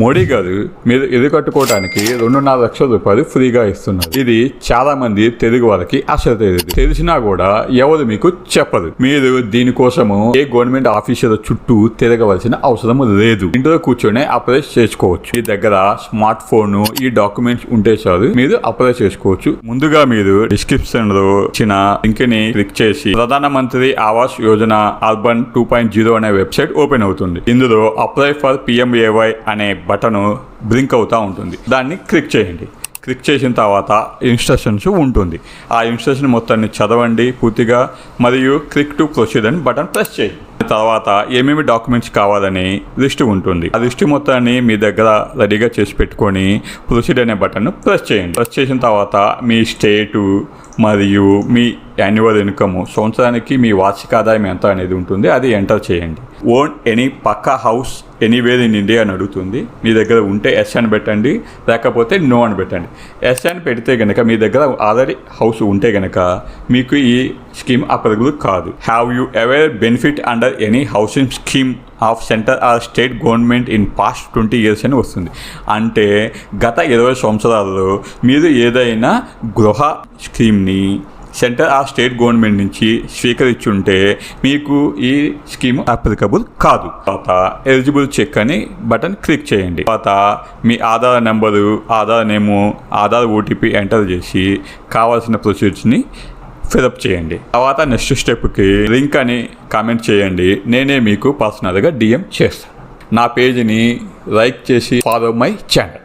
మోడీ గారు మీరు ఇల్లు కట్టుకోవడానికి 2.5 లక్షల రూపాయలు ఫ్రీగా ఇస్తున్నారు. ఇది చాలా మంది తెలుగు వారికి అసలు తెలియదు. తెలిసినా కూడా ఎవరు మీకు చెప్పరు. మీరు దీనికోసము ఏ గవర్నమెంట్ ఆఫీసర్ చుట్టూ తిరగవలసిన అవసరం లేదు. ఇంట్లో కూర్చొని అప్లై చేసుకోవచ్చు. మీ దగ్గర స్మార్ట్ ఫోన్ ఈ డాక్యుమెంట్స్ ఉంటే చాలు మీరు అప్లై చేసుకోవచ్చు. ముందుగా మీరు డిస్క్రిప్షన్ లో ఇచ్చిన లింక్ ని క్లిక్ చేసి ప్రధానమంత్రి ఆవాస్ యోజన అర్బన్ 2.0 అనే వెబ్సైట్ ఓపెన్ అవుతుంది. ఇందులో అప్లై ఫర్ PMAY అనే బటన్ బ్లింక్ అవుతూ ఉంటుంది. దాన్ని క్లిక్ చేయండి. క్లిక్ చేసిన తర్వాత ఇన్స్ట్రక్షన్స్ ఉంటుంది. ఆ ఇన్స్ట్రక్షన్ మొత్తాన్ని చదవండి పూర్తిగా, మరియు క్లిక్ టు ప్రొసీడ్ అని బటన్ ప్రెస్ చేయండి. తర్వాత ఏమేమి డాక్యుమెంట్స్ కావాలని లిస్ట్ ఉంటుంది. ఆ లిస్ట్ మొత్తాన్ని మీ దగ్గర రెడీగా చేసి పెట్టుకొని ప్రొసీడ్ అనే బటన్ ప్రెస్ చేయండి. ప్రెస్ చేసిన తర్వాత మీ స్టేటు మరియు మీ యాన్యువల్ ఇన్కమ్, సంవత్సరానికి మీ వార్షిక ఆదాయం ఎంత అనేది ఉంటుంది. అది ఎంటర్ చేయండి. Own any pucca house anywhere in India అని అడుగుతుంది. మీ దగ్గర ఉంటే ఎస్ అని పెట్టండి, లేకపోతే నో అని పెట్టండి. ఎస్ అని పెడితే కనుక మీ దగ్గర ఆల్రెడీ హౌస్ ఉంటే కనుక మీకు ఈ స్కీమ్ అప్లికబుల్ కాదు. Have you ever benefit under any housing scheme of centre or state government in past 20 years అని వస్తుంది. అంటే గత 20 సంవత్సరాల్లో మీరు ఏదైనా గృహ స్కీమ్ని సెంటర్ ఆ స్టేట్ గవర్నమెంట్ నుంచి స్వీకరించుంటే మీకు ఈ స్కీమ్ అప్లికబుల్ కాదు. తర్వాత ఎలిజిబుల్ చెక్ అని బటన్ క్లిక్ చేయండి. తర్వాత మీ ఆధార్ నెంబరు, ఆధార్ నేము, ఆధార్ OTP ఎంటర్ చేసి కావాల్సిన ప్రొసీజర్స్ని ఫిలప్ చేయండి. తర్వాత నెక్స్ట్ స్టెప్కి లింక్ అని కామెంట్ చేయండి. నేనే మీకు పర్సనల్గా DM చేస్తాను. నా పేజీని లైక్ చేసి ఫాలో మై ఛానల్.